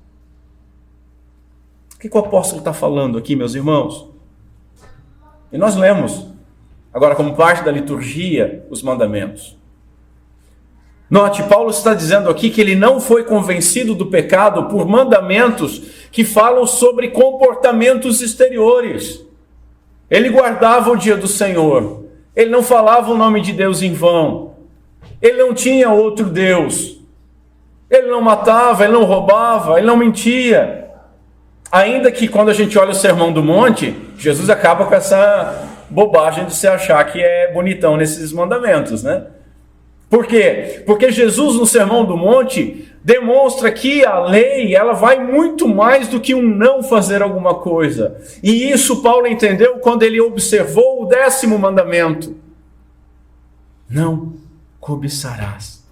O que o apóstolo está falando aqui, meus irmãos? E nós lemos, agora como parte da liturgia, os mandamentos. Note, Paulo está dizendo aqui que ele não foi convencido do pecado por mandamentos que falam sobre comportamentos exteriores. Ele guardava o dia do Senhor. Ele não falava o nome de Deus em vão. Ele não tinha outro Deus. Ele não matava, ele não roubava, ele não mentia. Ainda que quando a gente olha o Sermão do Monte, Jesus acaba com essa bobagem de se achar que é bonitão nesses mandamentos, né? Por quê? Porque Jesus no Sermão do Monte demonstra que a lei, ela vai muito mais do que um não fazer alguma coisa. E isso Paulo entendeu quando ele observou o 10º mandamento. Não cobiçarás.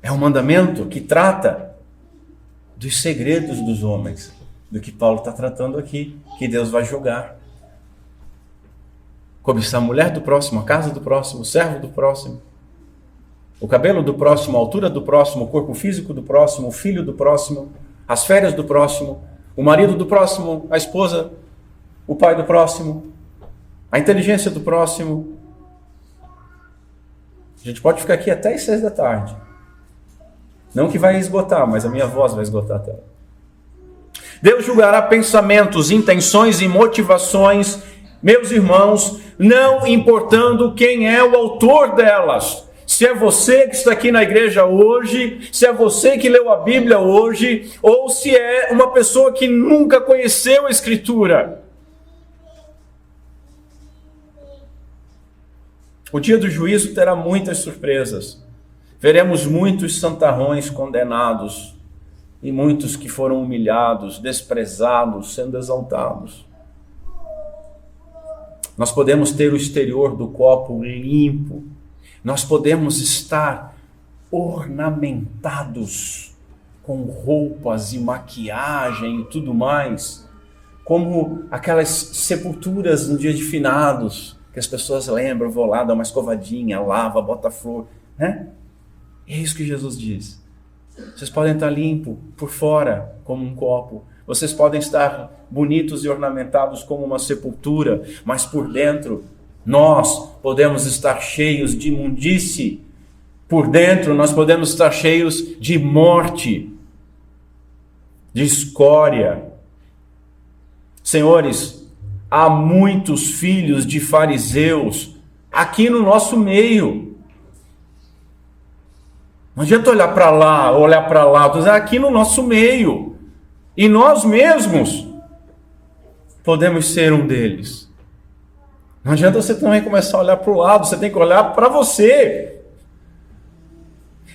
É um mandamento que trata dos segredos dos homens, do que Paulo está tratando aqui, que Deus vai julgar. Cobiçar a mulher do próximo, a casa do próximo, o servo do próximo, o cabelo do próximo, a altura do próximo, o corpo físico do próximo, o filho do próximo, as férias do próximo, o marido do próximo, a esposa, o pai do próximo, a inteligência do próximo. A gente pode ficar aqui até as 6 da tarde. Não que vai esgotar, mas a minha voz vai esgotar até. Deus julgará pensamentos, intenções e motivações, meus irmãos, não importando quem é o autor delas. Se é você que está aqui na igreja hoje, se é você que leu a Bíblia hoje, ou se é uma pessoa que nunca conheceu a Escritura. O dia do juízo terá muitas surpresas. Veremos muitos santarrões condenados e muitos que foram humilhados, desprezados, sendo exaltados. Nós podemos ter o exterior do copo limpo. Nós podemos estar ornamentados com roupas e maquiagem e tudo mais, como aquelas sepulturas no dia de finados, que as pessoas lembram, vou lá, dá uma escovadinha, lava, bota flor, né? É isso que Jesus diz. Vocês podem estar limpos por fora, como um copo. Vocês podem estar bonitos e ornamentados como uma sepultura, mas por dentro nós podemos estar cheios de imundície. Por dentro nós podemos estar cheios de morte, de escória. Senhores, há muitos filhos de fariseus aqui no nosso meio. Não adianta olhar para lá, olhar para lá, aqui no nosso meio. E nós mesmos podemos ser um deles. Não adianta você também começar a olhar para o lado, você tem que olhar para você.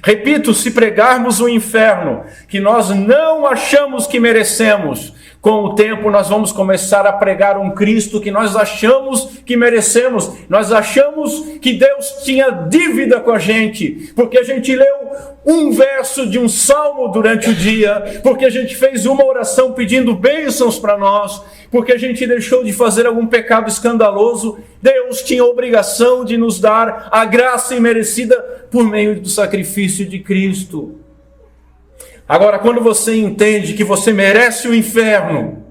Repito, se pregarmos o inferno, que nós não achamos que merecemos, com o tempo nós vamos começar a pregar um Cristo que nós achamos que merecemos. Nós achamos que Deus tinha dívida com a gente, porque a gente leu um verso de um salmo durante o dia, porque a gente fez uma oração pedindo bênçãos para nós, porque a gente deixou de fazer algum pecado escandaloso. Deus tinha a obrigação de nos dar a graça imerecida por meio do sacrifício de Cristo. Agora, quando você entende que você merece o inferno,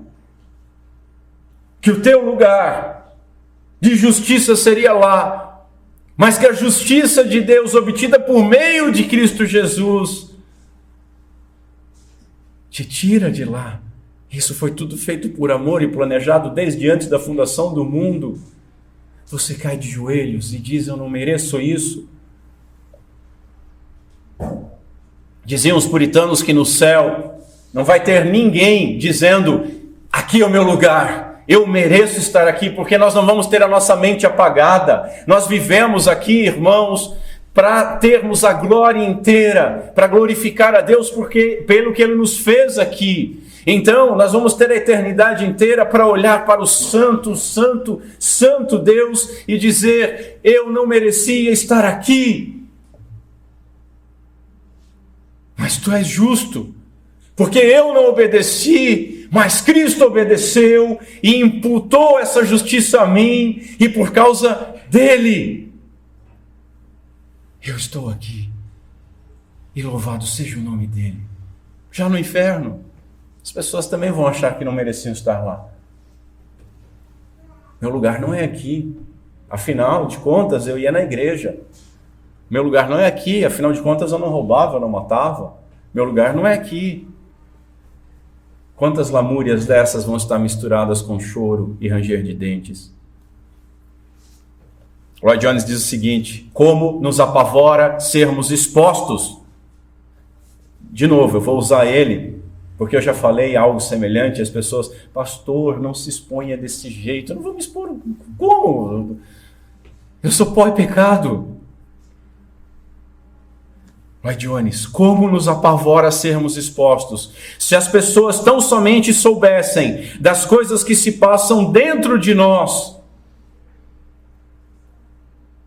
que o teu lugar de justiça seria lá, mas que a justiça de Deus obtida por meio de Cristo Jesus te tira de lá. Isso foi tudo feito por amor e planejado desde antes da fundação do mundo. Você cai de joelhos e diz: eu não mereço isso. Diziam os puritanos que no céu não vai ter ninguém dizendo: aqui é o meu lugar, eu mereço estar aqui, porque nós não vamos ter a nossa mente apagada. Nós vivemos aqui, irmãos, para termos a glória inteira, para glorificar a Deus pelo que Ele nos fez aqui. Então, nós vamos ter a eternidade inteira para olhar para o santo, santo, santo Deus e dizer: eu não merecia estar aqui, mas Tu és justo, porque eu não obedeci, mas Cristo obedeceu e imputou essa justiça a mim, e por causa dele eu estou aqui, e louvado seja o nome dele. Já no inferno, as pessoas também vão achar que não mereciam estar lá. Meu lugar não é aqui, afinal de contas eu ia na igreja. Meu lugar não é aqui, afinal de contas eu não roubava, eu não matava. Meu lugar não é aqui. Quantas lamúrias dessas vão estar misturadas com choro e ranger de dentes? Lloyd Jones diz o seguinte: como nos apavora sermos expostos. De novo, eu vou usar ele, porque eu já falei algo semelhante. As pessoas: pastor, não se exponha desse jeito. Eu não vou me expor. Como? Eu sou pó e pecado. Lloyd Jones: como nos apavora sermos expostos. Se as pessoas tão somente soubessem das coisas que se passam dentro de nós.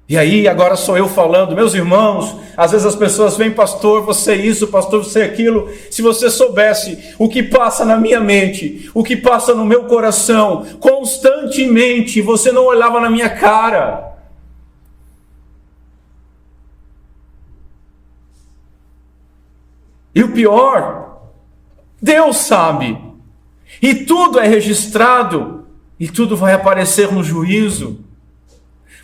E aí, agora sou eu falando, meus irmãos, às vezes as pessoas vêm: pastor, você isso, pastor, você aquilo. Se você soubesse o que passa na minha mente, o que passa no meu coração, constantemente, você não olhava na minha cara. E o pior, Deus sabe, e tudo é registrado, e tudo vai aparecer no juízo.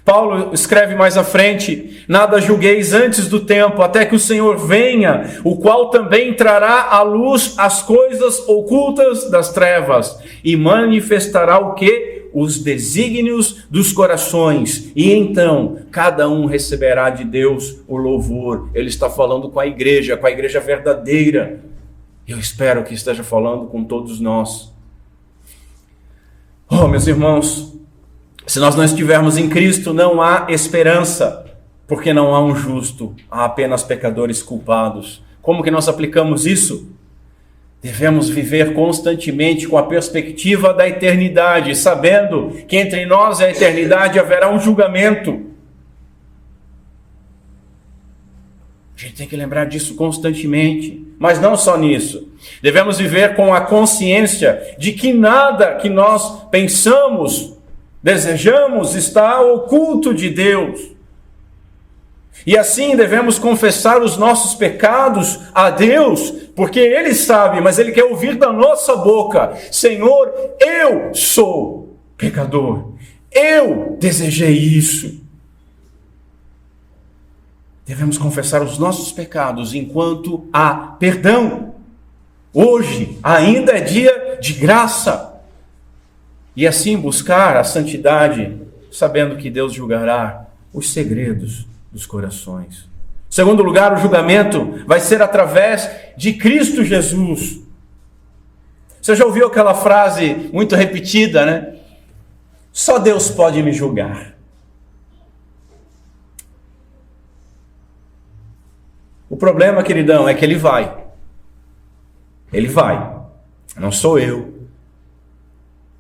Paulo escreve mais à frente: nada julgueis antes do tempo, até que o Senhor venha, o qual também trará à luz as coisas ocultas das trevas, e manifestará o quê? Os desígnios dos corações, e então cada um receberá de Deus o louvor. Ele está falando com a igreja verdadeira. Eu espero que esteja falando com todos nós. Oh, meus irmãos, se nós não estivermos em Cristo, não há esperança, porque não há um justo, há apenas pecadores culpados. Como que nós aplicamos isso? Devemos viver constantemente com a perspectiva da eternidade, sabendo que entre nós e a eternidade haverá um julgamento. A gente tem que lembrar disso constantemente, mas não só nisso. Devemos viver com a consciência de que nada que nós pensamos, desejamos, está oculto de Deus. E assim devemos confessar os nossos pecados a Deus, porque Ele sabe, mas Ele quer ouvir da nossa boca: Senhor, eu sou pecador, eu desejei isso. Devemos confessar os nossos pecados enquanto há perdão. Hoje ainda é dia de graça. E assim buscar a santidade, sabendo que Deus julgará os segredos dos corações. Em segundo lugar, o julgamento vai ser através de Cristo Jesus. Você já ouviu aquela frase muito repetida, né? Só Deus pode me julgar. O problema, queridão, é que Ele vai. Ele vai. Não sou eu.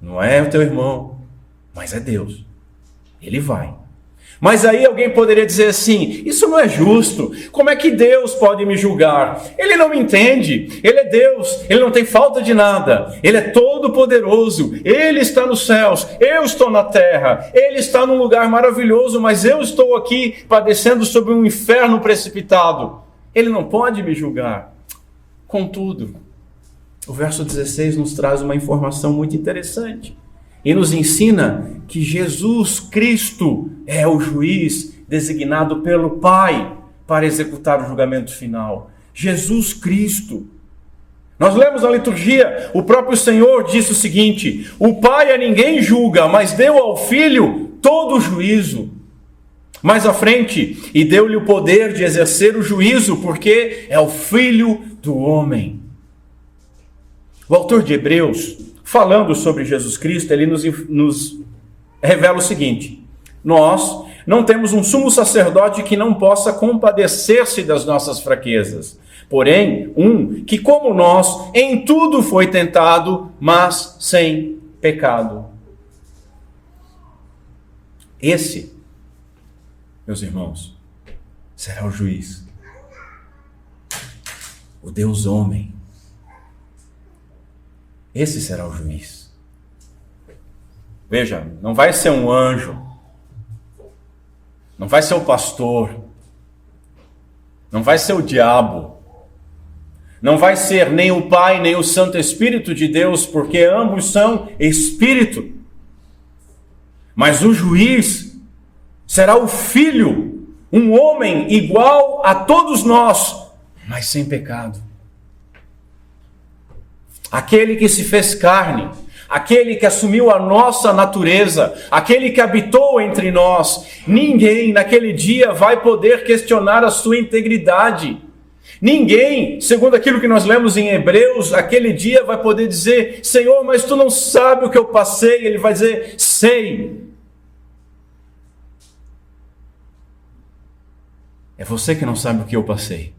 Não é o teu irmão. Mas é Deus. Ele vai. Mas aí alguém poderia dizer assim: isso não é justo. Como é que Deus pode me julgar? Ele não me entende. Ele é Deus. Ele não tem falta de nada. Ele é todo poderoso. Ele está nos céus. Eu estou na terra. Ele está num lugar maravilhoso, mas eu estou aqui padecendo sobre um inferno precipitado. Ele não pode me julgar. Contudo, o verso 16 nos traz uma informação muito interessante e nos ensina que Jesus Cristo é o juiz designado pelo Pai para executar o julgamento final. Jesus Cristo. Nós lemos na liturgia, o próprio Senhor disse o seguinte: o Pai a ninguém julga, mas deu ao Filho todo o juízo. Mais à frente, e deu-lhe o poder de exercer o juízo, porque é o Filho do homem. O autor de Hebreus, falando sobre Jesus Cristo, ele nos revela o seguinte: nós não temos um sumo sacerdote que não possa compadecer-se das nossas fraquezas, porém, um que, como nós, em tudo foi tentado, mas sem pecado. Esse, meus irmãos, será o juiz, o Deus homem. Esse será o juiz. Veja, não vai ser um anjo, não vai ser o pastor, não vai ser o diabo, não vai ser nem o Pai, nem o Santo Espírito de Deus, porque ambos são Espírito. Mas o juiz será o Filho, um homem igual a todos nós, mas sem pecado. Aquele que se fez carne, aquele que assumiu a nossa natureza, aquele que habitou entre nós. Ninguém naquele dia vai poder questionar a sua integridade. Ninguém, segundo aquilo que nós lemos em Hebreus, aquele dia vai poder dizer: Senhor, mas tu não sabe o que eu passei. Ele vai dizer: sei. É você que não sabe o que eu passei.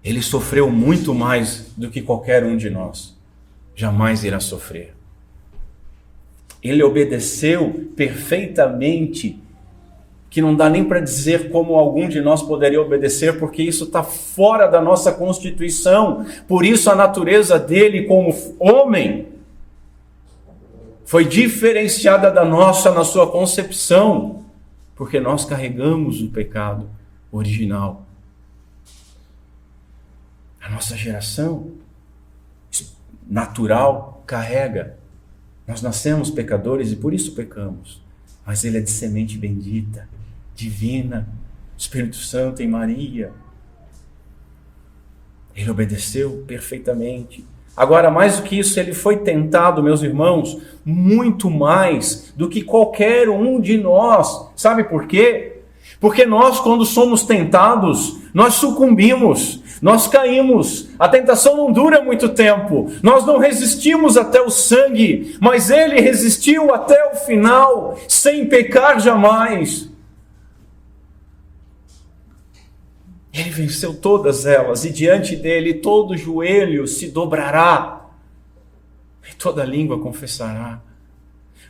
Ele sofreu muito mais do que qualquer um de nós jamais irá sofrer. Ele obedeceu perfeitamente, que não dá nem para dizer como algum de nós poderia obedecer, porque isso está fora da nossa constituição. Por isso a natureza dele como homem foi diferenciada da nossa na sua concepção, porque nós carregamos o pecado original. A nossa geração natural carrega. Nós nascemos pecadores e por isso pecamos. Mas ele é de semente bendita, divina, Espírito Santo em Maria. Ele obedeceu perfeitamente. Agora, mais do que isso, ele foi tentado, meus irmãos, muito mais do que qualquer um de nós. Sabe por quê? Porque nós, quando somos tentados, nós sucumbimos, nós caímos. A tentação não dura muito tempo. Nós não resistimos até o sangue, mas ele resistiu até o final, sem pecar jamais. Ele venceu todas elas, e diante dele todo joelho se dobrará, e toda língua confessará.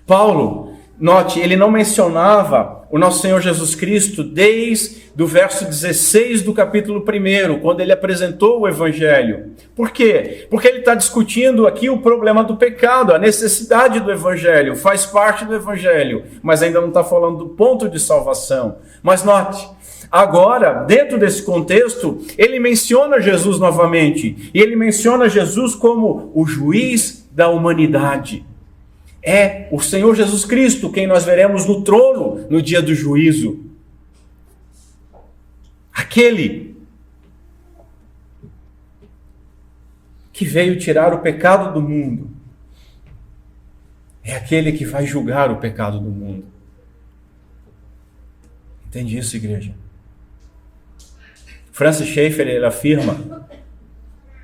Paulo Note, ele não mencionava o nosso Senhor Jesus Cristo desde o verso 16 do capítulo 1, quando ele apresentou o Evangelho. Por quê? Porque ele está discutindo aqui o problema do pecado, a necessidade do Evangelho, faz parte do Evangelho, mas ainda não está falando do ponto de salvação. Mas note, agora, dentro desse contexto, ele menciona Jesus novamente, e ele menciona Jesus como o juiz da humanidade. É o Senhor Jesus Cristo quem nós veremos no trono no dia do juízo. Aquele que veio tirar o pecado do mundo. É aquele que vai julgar o pecado do mundo. Entende isso, igreja? Francis Schaeffer, ele afirma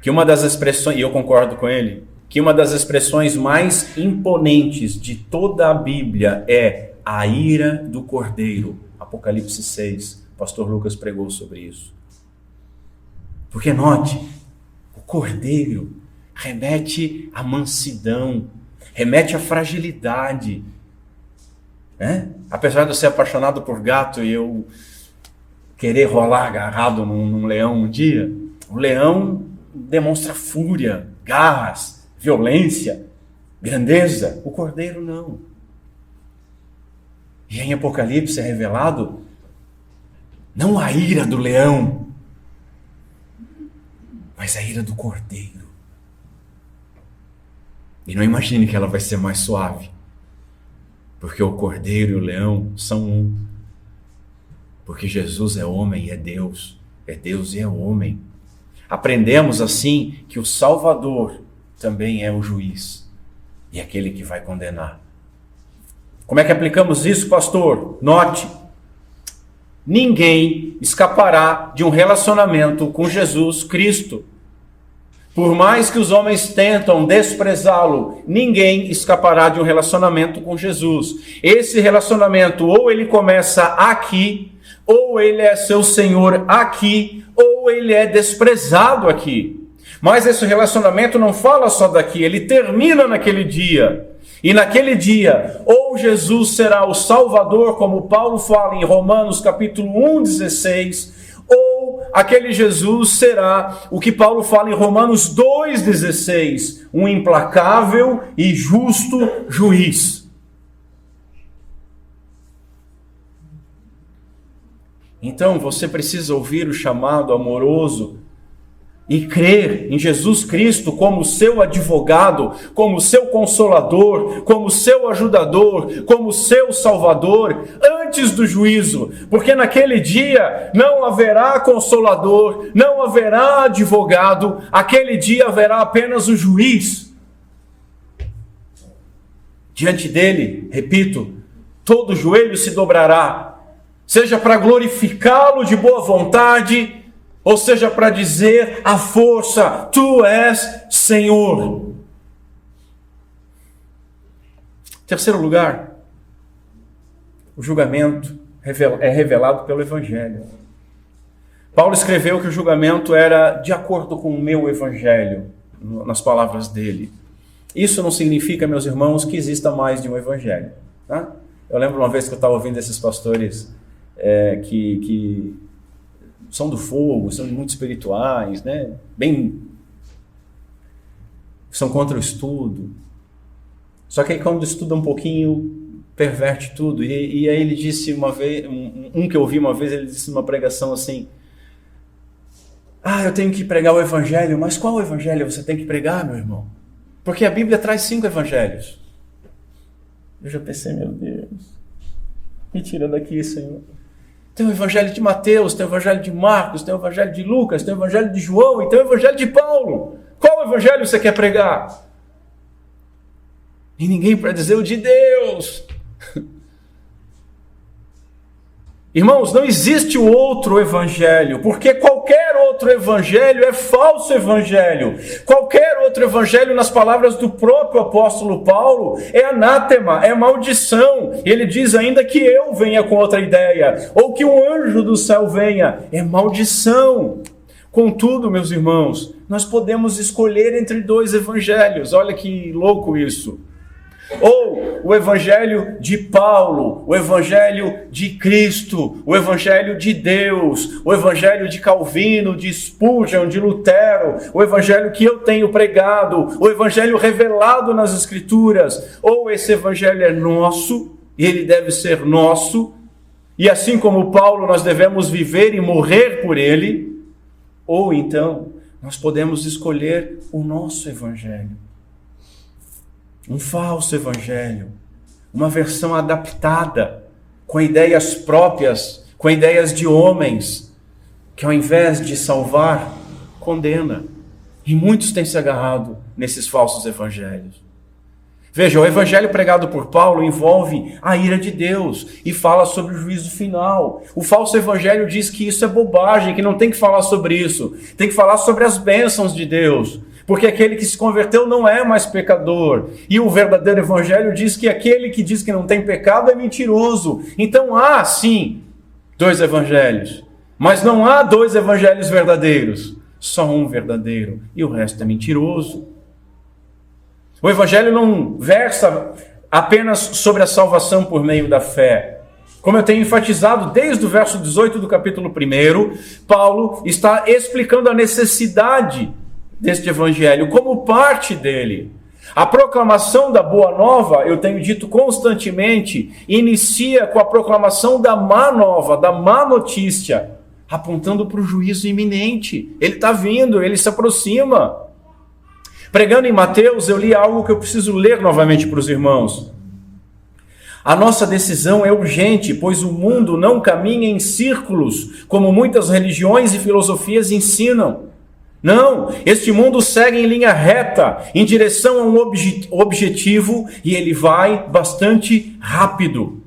que uma das expressões, e eu concordo com ele, que uma das expressões mais imponentes de toda a Bíblia é a ira do Cordeiro. Apocalipse 6, o pastor Lucas pregou sobre isso. Porque note, o Cordeiro remete à mansidão, remete à fragilidade. Apesar de eu ser apaixonado por gato e eu querer rolar agarrado num leão um dia, o leão demonstra fúria, garras, violência, grandeza. O Cordeiro não. E em Apocalipse é revelado não a ira do leão, mas a ira do Cordeiro. E não imagine que ela vai ser mais suave, porque o Cordeiro e o leão são um. Porque Jesus é homem e é Deus e é homem. Aprendemos assim que o Salvador também é o juiz e aquele que vai condenar. Como é que aplicamos isso, pastor? Note, ninguém escapará de um relacionamento com Jesus Cristo. Por mais que os homens tentam desprezá-lo, ninguém escapará de um relacionamento com Jesus. Esse relacionamento ou ele começa aqui, ou ele é seu Senhor aqui, ou ele é desprezado aqui. Mas esse relacionamento não fala só daqui, ele termina naquele dia. E naquele dia, ou Jesus será o Salvador, como Paulo fala em Romanos capítulo 1:16, ou aquele Jesus será o que Paulo fala em Romanos 2:16, um implacável e justo juiz. Então você precisa ouvir o chamado amoroso e crer em Jesus Cristo como seu advogado, como seu consolador, como seu ajudador, como seu salvador, antes do juízo, porque naquele dia não haverá consolador, não haverá advogado, aquele dia haverá apenas o juiz. Diante dele, repito, todo joelho se dobrará, seja para glorificá-lo de boa vontade, ou seja, para dizer à força, tu és Senhor. Terceiro lugar, o julgamento é revelado pelo Evangelho. Paulo escreveu que o julgamento era de acordo com o meu Evangelho, nas palavras dele. Isso não significa, meus irmãos, que exista mais de um Evangelho. Tá? Eu lembro uma vez que eu estava ouvindo esses pastores que são do fogo, são muito espirituais, né? São contra o estudo. Só que aí quando estuda um pouquinho, perverte tudo. E aí ele disse uma vez, um que eu ouvi uma vez, ele disse numa pregação assim, eu tenho que pregar o Evangelho, mas qual Evangelho você tem que pregar, meu irmão? Porque a Bíblia traz 5 evangelhos. Eu já pensei, meu Deus, me tira daqui, Senhor. Tem o Evangelho de Mateus, tem o Evangelho de Marcos, tem o Evangelho de Lucas, tem o Evangelho de João e tem o Evangelho de Paulo. Qual Evangelho você quer pregar? E ninguém para dizer o de Deus. Irmãos, não existe o outro evangelho, porque qualquer outro evangelho é falso evangelho. Qualquer outro evangelho, nas palavras do próprio apóstolo Paulo, é anátema, é maldição. Ele diz ainda que eu venha com outra ideia, ou que um anjo do céu venha, é maldição. Contudo, meus irmãos, nós podemos escolher entre 2 evangelhos. Olha que louco isso. Ou o evangelho de Paulo, o evangelho de Cristo, o evangelho de Deus, o evangelho de Calvino, de Spurgeon, de Lutero, o evangelho que eu tenho pregado, o evangelho revelado nas Escrituras. Ou esse evangelho é nosso, e ele deve ser nosso, e assim como Paulo nós devemos viver e morrer por ele. Ou então nós podemos escolher o nosso evangelho. Um falso evangelho, uma versão adaptada, com ideias próprias, com ideias de homens, que ao invés de salvar, condena. E muitos têm se agarrado nesses falsos evangelhos. Veja, o evangelho pregado por Paulo envolve a ira de Deus e fala sobre o juízo final. O falso evangelho diz que isso é bobagem, que não tem que falar sobre isso, tem que falar sobre as bênçãos de Deus. Porque aquele que se converteu não é mais pecador. E o verdadeiro evangelho diz que aquele que diz que não tem pecado é mentiroso. Então há, sim, dois evangelhos. Mas não há dois evangelhos verdadeiros. Só um verdadeiro e o resto é mentiroso. O evangelho não versa apenas sobre a salvação por meio da fé. Como eu tenho enfatizado desde o verso 18 do capítulo 1, Paulo está explicando a necessidade deste evangelho como parte dele. A proclamação da boa nova, eu tenho dito constantemente, inicia com a proclamação da má nova, da má notícia, apontando para o juízo iminente. Ele está vindo, ele se aproxima. Pregando em Mateus, eu li algo que eu preciso ler novamente para os irmãos. A nossa decisão é urgente, pois o mundo não caminha em círculos, como muitas religiões e filosofias ensinam. Não, este mundo segue em linha reta, em direção a um objetivo, e ele vai bastante rápido.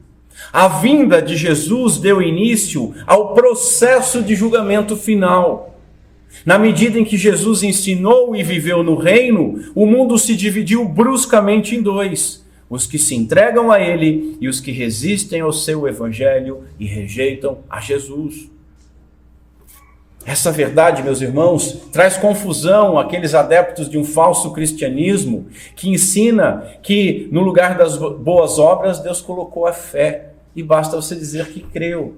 A vinda de Jesus deu início ao processo de julgamento final. Na medida em que Jesus ensinou e viveu no reino, o mundo se dividiu bruscamente em dois: os que se entregam a ele e os que resistem ao seu evangelho e rejeitam a Jesus. Essa verdade, meus irmãos, traz confusão àqueles adeptos de um falso cristianismo que ensina que no lugar das boas obras Deus colocou a fé e basta você dizer que creu.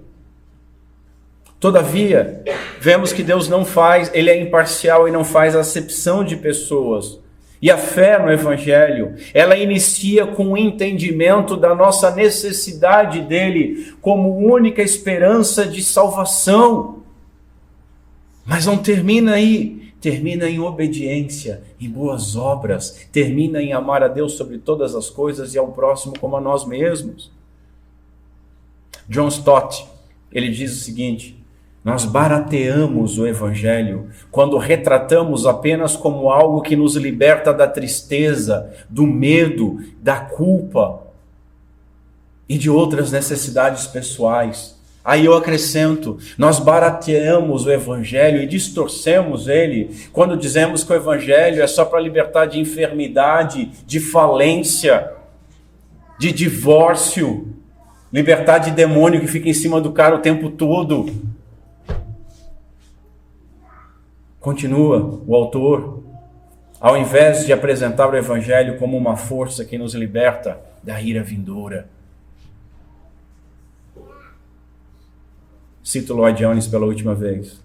Todavia, vemos que Deus não faz, ele é imparcial e não faz acepção de pessoas. E a fé no evangelho, ela inicia com o entendimento da nossa necessidade dele como única esperança de salvação. Mas não termina aí, termina em obediência, em boas obras, termina em amar a Deus sobre todas as coisas e ao próximo como a nós mesmos. John Stott, ele diz o seguinte: nós barateamos o evangelho quando retratamos apenas como algo que nos liberta da tristeza, do medo, da culpa e de outras necessidades pessoais. Aí eu acrescento, nós barateamos o evangelho e distorcemos ele quando dizemos que o evangelho é só para libertar de enfermidade, de falência, de divórcio, libertar de demônio que fica em cima do cara o tempo todo. Continua o autor, ao invés de apresentar o evangelho como uma força que nos liberta da ira vindoura. Cito Lloyd Jones pela última vez.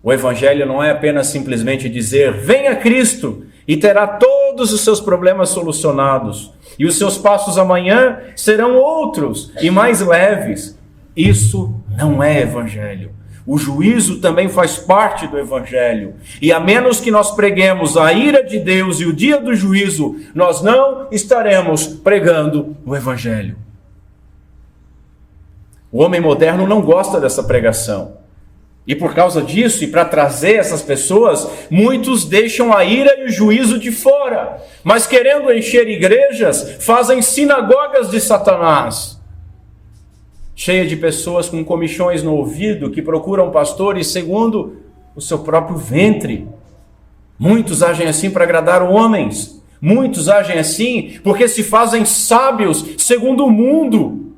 O evangelho não é apenas simplesmente dizer: venha Cristo e terá todos os seus problemas solucionados, e os seus passos amanhã serão outros e mais leves. Isso não é evangelho. O juízo também faz parte do evangelho. E a menos que nós preguemos a ira de Deus e o dia do juízo, nós não estaremos pregando o evangelho. O homem moderno não gosta dessa pregação. E por causa disso, e para trazer essas pessoas, muitos deixam a ira e o juízo de fora. Mas querendo encher igrejas, fazem sinagogas de Satanás. Cheia de pessoas com comichões no ouvido que procuram pastores segundo o seu próprio ventre. Muitos agem assim para agradar homens. Muitos agem assim porque se fazem sábios segundo o mundo.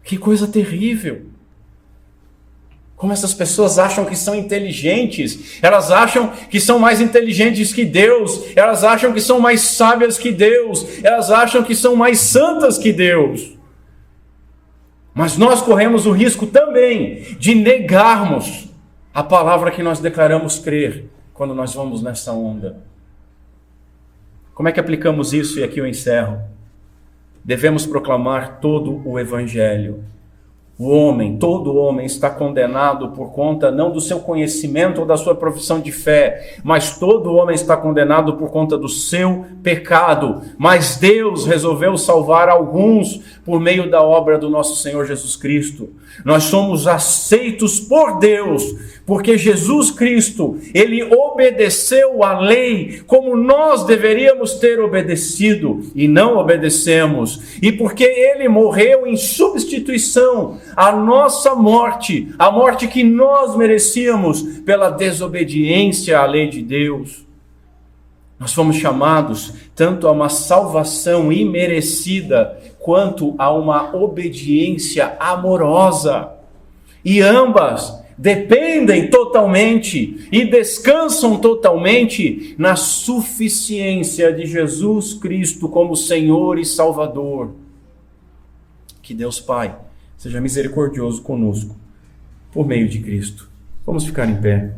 Que coisa terrível! Como essas pessoas acham que são inteligentes, elas acham que são mais inteligentes que Deus, elas acham que são mais sábias que Deus, elas acham que são mais santas que Deus. Mas nós corremos o risco também de negarmos a palavra que nós declaramos crer quando nós vamos nessa onda. Como é que aplicamos isso? E aqui eu encerro. Devemos proclamar todo o Evangelho. Todo homem está condenado por conta não do seu conhecimento ou da sua profissão de fé, mas todo homem está condenado por conta do seu pecado. Mas Deus resolveu salvar alguns por meio da obra do nosso Senhor Jesus Cristo. Nós somos aceitos por Deus, porque Jesus Cristo, Ele obedeceu a lei como nós deveríamos ter obedecido e não obedecemos. E porque Ele morreu em substituição a nossa morte, a morte que nós merecíamos pela desobediência à lei de Deus. Nós fomos chamados tanto a uma salvação imerecida, quanto a uma obediência amorosa. E ambas dependem totalmente e descansam totalmente na suficiência de Jesus Cristo como Senhor e Salvador. Que Deus Pai seja misericordioso conosco, por meio de Cristo. Vamos ficar em pé.